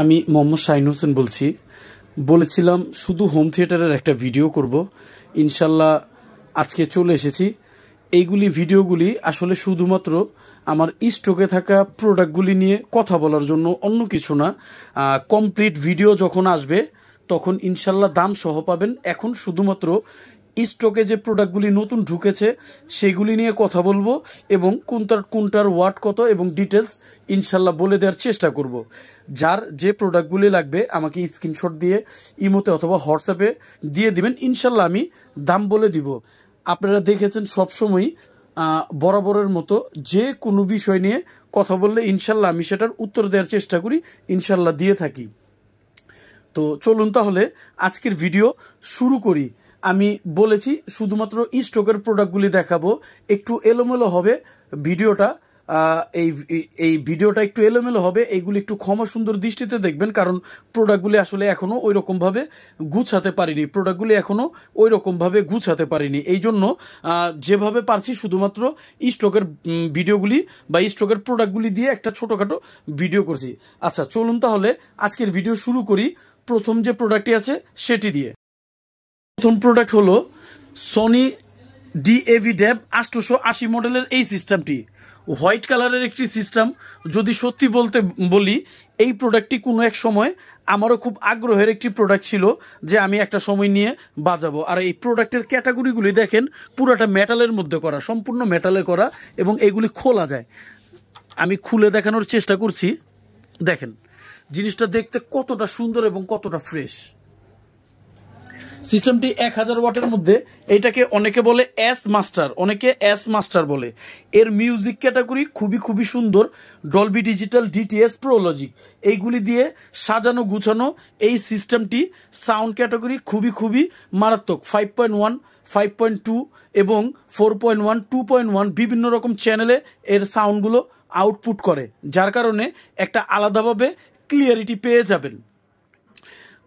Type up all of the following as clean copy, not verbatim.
আমি মোহাম্মদ শাহিন হোসেন বলেছিলাম শুধু হোম থিয়েটারের একটা ভিডিও করব। ইনশাল্লাহ আজকে চলে এসেছি। এইগুলি ভিডিওগুলি আসলে শুধুমাত্র আমার স্টকে থাকা প্রোডাক্টগুলি নিয়ে কথা বলার জন্য, অন্য কিছু না। কমপ্লিট ভিডিও যখন আসবে তখন ইনশাল্লাহ দাম সহ পাবেন। এখন শুধুমাত্র স্টকে যে প্রোডাক্টগুলি নতুন ঢুকেছে সেগুলি নিয়ে কথা বলবো এবং কোনটার ওয়াট কত এবং ডিটেলস ইনশাল্লাহ বলে দেওয়ার চেষ্টা করব। যার যে প্রোডাক্টগুলি লাগবে আমাকে স্ক্রিনশট দিয়ে ইমোতে অথবা হোয়াটসঅ্যাপে দিয়ে দিবেন, ইনশাল্লাহ আমি দাম বলে দিব। আপনারা দেখেছেন সবসময় বরাবরের মতো যে কোনো বিষয় নিয়ে কথা বললে ইনশাল্লাহ আমি সেটার উত্তর দেওয়ার চেষ্টা করি, ইনশাল্লাহ দিয়ে থাকি। তো চলুন তাহলে আজকের ভিডিও শুরু করি। আমি বলেছি শুধুমাত্র স্টকের প্রোডাক্টগুলি দেখাবো, একটু এলোমেলো হবে ভিডিওটা। এই ভিডিওটা একটু এলোমেলো হবে, এইগুলি একটু ক্ষমা সুন্দর দৃষ্টিতে দেখবেন, কারণ প্রোডাক্টগুলি আসলে এখনও ওই রকমভাবে গুছাতে পারিনি। এই জন্য যেভাবে পারছি শুধুমাত্র স্টকের ভিডিওগুলি বা স্টকের প্রোডাক্টগুলি দিয়ে একটা ছোটোখাটো ভিডিও করছি। আচ্ছা চলুন তাহলে আজকের ভিডিও শুরু করি প্রথম যে প্রোডাক্টটি আছে সেটি দিয়ে। প্রথম প্রোডাক্ট হলো সনি DAV-DAV 880 মডেলের এই সিস্টেমটি। হোয়াইট কালারের একটি সিস্টেম। যদি সত্যি বলি এই প্রোডাক্টটি কোনো এক সময় আমারও খুব আগ্রহের একটি প্রোডাক্ট ছিল যে আমি একটা সময় নিয়ে বাজাবো। আর এই প্রোডাক্টের ক্যাটাগরিগুলি দেখেন, পুরোটা মেটালের মধ্যে করা, সম্পূর্ণ মেটালে করা এবং এগুলি খোলা যায়। আমি খুলে দেখানোর চেষ্টা করছি। দেখেন জিনিসটা দেখতে কতটা সুন্দর এবং কতটা ফ্রেশ। সিস্টেমটি 1000 ওয়াটের মধ্যে। এইটাকে অনেকে বলে এস মাস্টার বলে। এর মিউজিক ক্যাটাগরি খুবই সুন্দর। ডলবি ডিজিটাল, DTS, প্রোলজিক এইগুলি দিয়ে সাজানো গুছানো এই সিস্টেমটি। সাউন্ড ক্যাটাগরি খুবই মারাত্মক। 5.1, 5.2 এবং 4.1, 2.1 বিভিন্ন রকম চ্যানেলে এর সাউন্ডগুলো আউটপুট করে, যার কারণে একটা আলাদাভাবে ক্লিয়ারিটি পেয়ে যাবেন।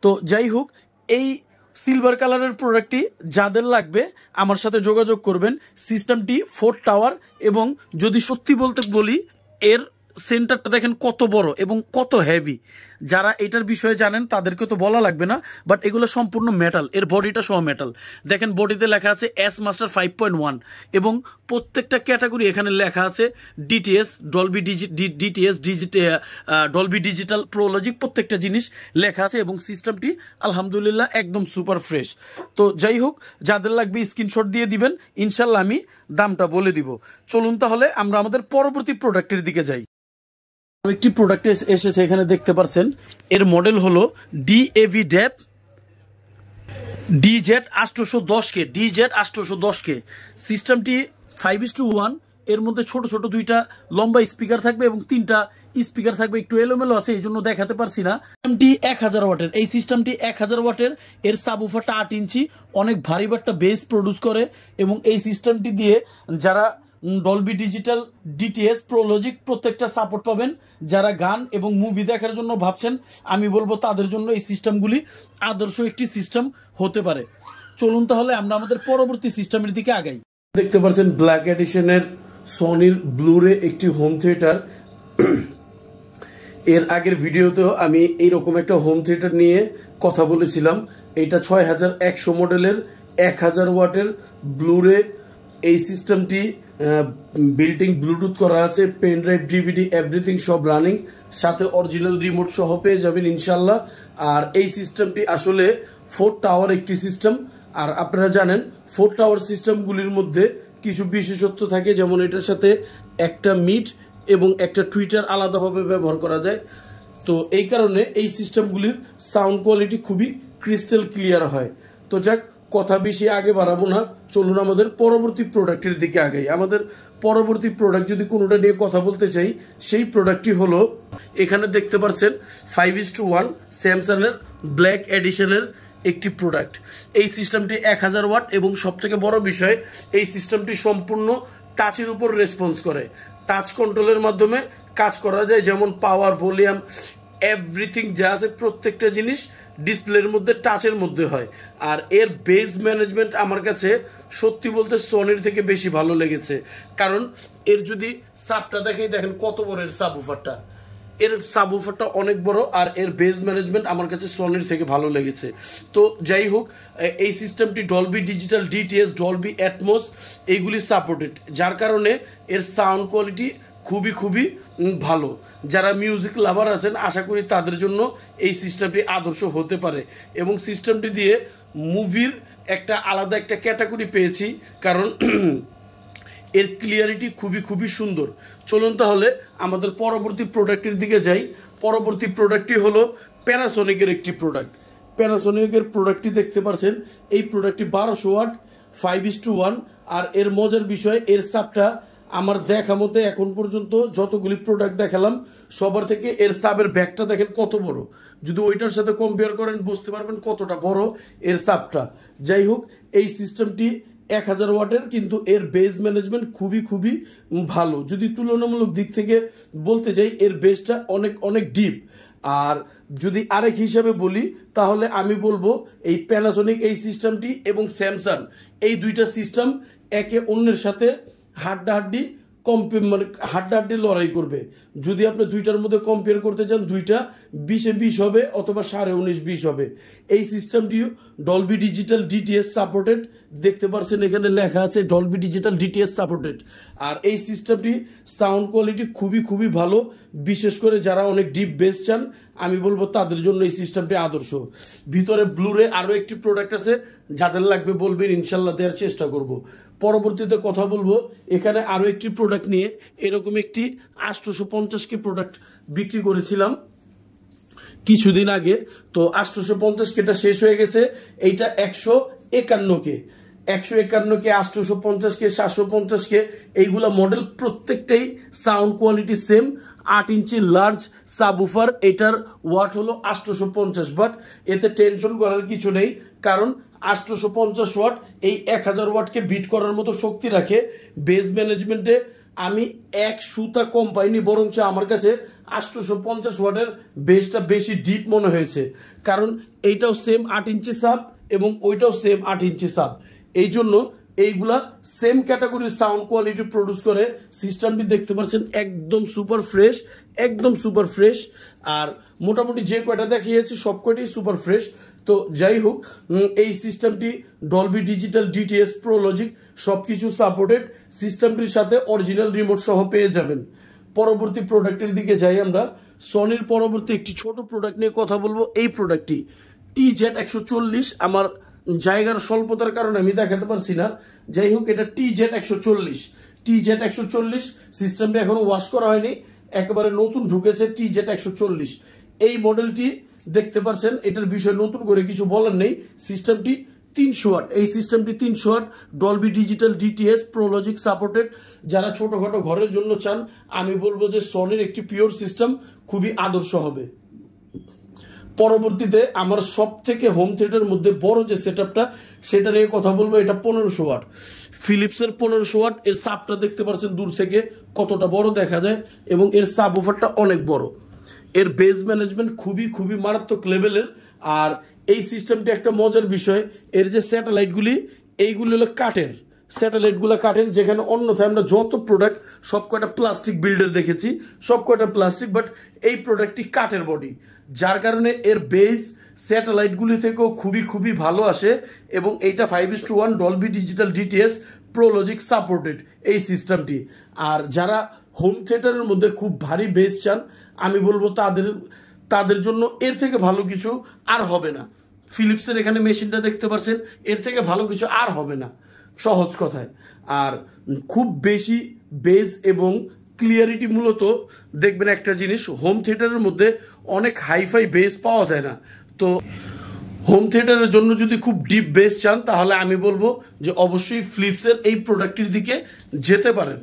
তো যাই হোক, এই সিলভার কালারের প্রোডাক্টটি যাদের লাগবে আমার সাথে যোগাযোগ করবেন। সিস্টেমটি 4 টাওয়ার এবং যদি সত্যি বলি এর সেন্টারটা দেখেন কত বড় এবং কত হেভি। যারা এটার বিষয়ে জানেন তাদেরকে তো বলা লাগবে না, বাট এগুলো সম্পূর্ণ মেটাল। এর বডিটা সহ মেটাল। দেখেন বডিতে লেখা আছে এস মাস্টার 5.1 এবং প্রত্যেকটা ক্যাটাগরি এখানে লেখা আছে DTS, ডলবি ডিজিটাল, প্রোলজিক প্রত্যেকটা জিনিস লেখা আছে এবং সিস্টেমটি আলহামদুলিল্লাহ একদম সুপার ফ্রেশ। তো যাই হোক, যাদের লাগবে স্ক্রিনশট দিয়ে দিবেন, ইনশাল্লাহ আমি দামটা বলে দিব। চলুন তাহলে আমরা আমাদের পরবর্তী প্রোডাক্টের দিকে যাই। একটি প্রোডাক্ট এসেছে, এখানে দেখতে পাচ্ছেন। এর মডেল হলো DAV-DAV DZ810K। সিস্টেমটি 5:1। এর মধ্যে ছোট দুইটা লম্বা স্পিকার থাকবে এবং 3টা স্পিকার থাকবে। একটু এলোমেলো আছে এই জন্য দেখাতে পারছি না। সিস্টেমটি 1000 ওয়াটের। এই সিস্টেমটি 1000 ওয়াটের। এর সাবউফারটা 8 ইঞ্চি, অনেক ভারী একটা বেস প্রডিউস করে এবং এই সিস্টেমটি দিয়ে যারা ডলবি ডিজিটাল, DTS, প্রোলজিক প্রত্যেকটা সাপোর্ট পাবেন। যারা গান এবং মুভি দেখার জন্য ভাবছেন, আমি বলবো তাদের জন্য এই সিস্টেমগুলি আদর্শ একটি সিস্টেম হতে পারে। চলুন তাহলে আমরা আমাদের পরবর্তী সিস্টেমের দিকে আগাই। দেখতে পাচ্ছেন ব্ল্যাক এডিশনের সনির ব্লুরে একটি হোম থিয়েটার। এর আগের ভিডিওতেও আমি এইরকম একটা হোম থিয়েটার নিয়ে কথা বলেছিলাম। এটা 6100 মডেলের 1000 ওয়াটের ব্লুরে। এই সিস্টেমটি বিল্টিং ব্লুটুথ করা আছে, পেন ড্রাইভ, DVD এভরিথিং সব রানিং, সাথে অরিজিনাল রিমোট সহ পেয়ে যাবেন ইনশাল্লাহ। আর এই সিস্টেমটি আসলে 4 টাওয়ার একটি সিস্টেম। আর আপনারা জানেন 4 টাওয়ার সিস্টেমগুলির মধ্যে কিছু বিশেষত্ব থাকে, যেমন এটার সাথে একটা মিড এবং একটা টুইটার আলাদাভাবে ব্যবহার করা যায়। তো এই কারণে এই সিস্টেমগুলির সাউন্ড কোয়ালিটি খুবই ক্রিস্টাল ক্লিয়ার হয়। তো যাক, কথা বেশি আগে বাড়াবো না, চলুন আমাদের পরবর্তী প্রোডাক্টের দিকে আগাই। আমাদের পরবর্তী প্রোডাক্ট যদি কোনোটা নিয়ে কথা বলতে চাই, সেই প্রোডাক্টটি হলো এখানে দেখতে পাচ্ছেন 5:1 স্যামসাংয়ের ব্ল্যাক এডিশনের একটি প্রোডাক্ট। এই সিস্টেমটি 1000 ওয়াট এবং সবথেকে বড় বিষয়, এই সিস্টেমটি সম্পূর্ণ টাচের উপর রেসপন্স করে। টাচ কন্ট্রোলের মাধ্যমে কাজ করা যায়, যেমন পাওয়ার, ভলিউম এভরিথিং যা আছে প্রত্যেকটা জিনিস ডিসপ্লের মধ্যে টাচের মধ্যে হয়। আর এর বেস ম্যানেজমেন্ট আমার কাছে সত্যি বলতে সনির থেকে বেশি ভালো লেগেছে, কারণ এর যদি সাবটা দেখেন কত বড় এর সাবউফারটা, এর সাবউফারটা অনেক বড়, আর এর বেস ম্যানেজমেন্ট আমার কাছে সনির থেকে ভালো লেগেছে। তো যাই হোক, এই সিস্টেমটি Dolby digital DTS, Dolby atoms এইগুলি সাপোর্টেড, যার কারণে এর সাউন্ড কোয়ালিটি খুবই খুবই ভালো। যারা মিউজিক লাভার আছেন আশা করি তাদের জন্য এই সিস্টেমটি আদর্শ হতে পারে, এবং সিস্টেমটি দিয়ে মুভির একটা আলাদা একটা ক্যাটাগরি পেয়েছি, কারণ এর ক্লিয়ারিটি খুবই খুবই সুন্দর। চলুন তাহলে আমাদের পরবর্তী প্রোডাক্টের দিকে যাই। পরবর্তী প্রোডাক্টটি হলো প্যানাসোনিকের একটি প্রোডাক্ট। প্যানাসোনিকের প্রোডাক্টটি দেখতে পাচ্ছেন, এই প্রোডাক্টটি 1200 ওয়াট 5:1, আর এর মজার বিষয় এর সাবটা আমার দেখা মতে এখন পর্যন্ত যতগুলি প্রোডাক্ট দেখালাম সবার থেকে এর সাবের ব্যাগটা দেখেন কত বড়, যদি ওইটার সাথে কম্পেয়ার করেন বুঝতে পারবেন কতটা বড় এর সাবটা। যাই হোক, এই সিস্টেমটি 1000 ওয়াটের, কিন্তু এর বেস ম্যানেজমেন্ট খুবই খুবই ভালো। যদি তুলনামূলক দিক থেকে বলতে যাই এর বেসটা অনেক অনেক ডিপ। আর যদি আরেক হিসাবে বলি তাহলে আমি বলবো এই প্যানাসোনিক এই সিস্টেমটি এবং স্যামসাং এই দুইটা সিস্টেম একে অন্যের সাথে হাড্ডাহাড্ডি মানে হাড্ডাহাড্ডি লড়াই করবে। যদি আপনি দুইটার মধ্যে কম্পেয়ার করতে চান, দুইটা 20-20 হবে অথবা 19.5-20 হবে। এই সিস্টেমটিও ডলবি ডিজিটাল ডিটিএস সাপোর্টেড, দেখতে পাচ্ছেন এখানে লেখা আছে ডলবি ডিজিটাল ডিটিএস সাপোর্টেড। আর এই সিস্টেমটি সাউন্ড কোয়ালিটি খুবই খুবই ভালো, বিশেষ করে যারা অনেক ডিপ বেস চান আমি বলবো তাদের জন্য এই সিস্টেমটি আদর্শ। ভিতরে ব্লুরে আরও একটি প্রোডাক্ট আছে, যাদের লাগবে বলবেন, ইনশাল্লাহ দেওয়ার চেষ্টা করব। পরবর্তীতে কথা বলবো এখানে আরও একটি প্রোডাক্ট নিয়ে। এরকম একটি 850 প্রোডাক্ট বিক্রি করেছিলাম কিছুদিন আগে, তো 850 শেষ হয়ে গেছে। এইটা 151 151 850 750 এইগুলা মডেল প্রত্যেকটাই সাউন্ড কোয়ালিটি সেম। 8 ইঞ্চি লার্জ সাবউফার, এটার ওয়াট হলো 850, বাট এতে টেনশন করার কিছু নেই, কারণ 850 ওয়াট এই 1000 ওয়াটকে বিট করার মতো শক্তি রাখে। বেস ম্যানেজমেন্টে আমি এক সুতা কম পাইনি, বরঞ্চ আমার কাছে 850 ওয়াটের বেসটা বেশি ডিপ মনে হয়েছে, কারণ এইটাও সেম 8 ইঞ্চি সাব এবং ওইটাও সেম 8 ইঞ্চি সাব। এই জন্য এইগুলা সেম ক্যাটাগরির সাউন্ড কোয়ালিটি প্রডিউস করে। সিস্টেমটি দেখতে পাচ্ছেন একদম সুপার ফ্রেশ, একদম সুপার ফ্রেশ। আর মোটামুটি যে কয়টা দেখিয়েছি সব কয়টাই সুপার ফ্রেশ। তো যাই হোক, এই সিস্টেমটি Dolby digital DTS pro logic সবকিছু সাপোর্টেড। সিস্টেমটির সাথে অরিজিনাল রিমোট সহ পেয়ে যাবেন। পরবর্তী প্রোডাক্টের দিকে যাই আমরা। সনির পরবর্তী একটি ছোট প্রোডাক্ট নিয়ে কথা বলবো। এই প্রোডাক্টটি TZ140, আমার জায়গার স্বল্পতার কারণে আমি দেখাতে পারছি না। যাই হোক, এটা TZ140 সিস্টেমটা এখনো ওয়াশ করা হয়নি, একেবারে নতুন ঢুকেছে TZ140। এই মডেলটি দেখতে পাচ্ছেন, এটার বিষয়ে নতুন করে কিছু বলার নেই। সিস্টেমটি 300 ওয়াট, এই সিস্টেমটি 300 watt Dolby digital DTS pro logic supported. যারা ছোটখাটো ঘরের জন্য চান আমি বলবো যে সনির একটি পিওর সিস্টেম খুবই আদর্শ হবে। পরবর্তীতে আমার সব থেকে হোম থিয়েটারের মধ্যে বড় যে সেটআপটা সেটা নিয়ে কথা বলবো। এটা 1500 ওয়াট, ফিলিপসের 1500 ওয়াট। এর সাবটা দেখতে পাচ্ছেন দূর থেকে কতটা বড় দেখা যায়, এবং এর সাব ওভারটা অনেক বড়। এর বেস ম্যানেজমেন্ট খুবই খুবই মারাত্মক লেভেলের। আর এই সিস্টেমটি একটা মজার বিষয়, এর যে স্যাটেলাইটগুলি এইগুলি হলো কাঠের, স্যাটেলাইটগুলো কাঠের, যেখানে অন্যথায় আমরা যত প্রোডাক্ট সব কয়টা প্লাস্টিক বিল্ডার দেখেছি, সব কয়টা প্লাস্টিক, বাট এই প্রোডাক্টটি কাঠের বডি, যার কারণে এর বেস স্যাটেলাইটগুলি থেকেও খুবই খুবই ভালো আসে। এবং এইটা 5:1 Dolby digital DTS pro logic supported এই সিস্টেমটি। আর যারা হোম থিয়েটারের মধ্যে খুব ভারী বেস চান আমি বলবো তাদের জন্য এর থেকে ভালো কিছু আর হবে না। ফিলিপসের এখানে মেশিনটা দেখতে পাচ্ছেন, এর থেকে ভালো কিছু আর হবে না, সহজ কথায়। আর খুব বেশি বেস এবং ক্লিয়ারিটি, মূলত দেখবেন একটা জিনিস, হোম থিয়েটারের মধ্যে অনেক হাইফাই বেস পাওয়া যায় না। তো হোম থিয়েটারের জন্য যদি খুব ডিপ বেস চান তাহলে আমি বলবো যে অবশ্যই ফিলিপসের এই প্রোডাক্টটির দিকে যেতে পারেন।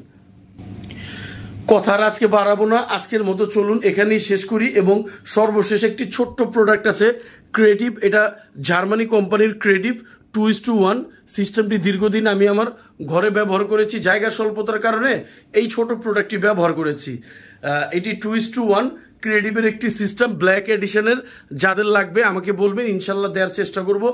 কথা আর আজকে বাড়াবো না, আজকের মতো চলুন এখানেই শেষ করি। এবং সর্বশেষ একটি ছোট্ট প্রোডাক্ট আছে, ক্রিয়েটিভ। এটা জার্মানি কোম্পানির ক্রিয়েটিভ 2:1 সিস্টেমটি দীর্ঘদিন আমি আমার ঘরে ব্যবহার করেছি, জায়গা স্বল্পতার কারণে এই ছোট প্রোডাক্টটি ব্যবহার করেছি। এটি 2:1 ক্রিয়েটিভের একটি সিস্টেম ব্ল্যাক এডিশনের, যাদের লাগবে আমাকে বলবেন, ইনশাল্লাহ দেওয়ার চেষ্টা করব।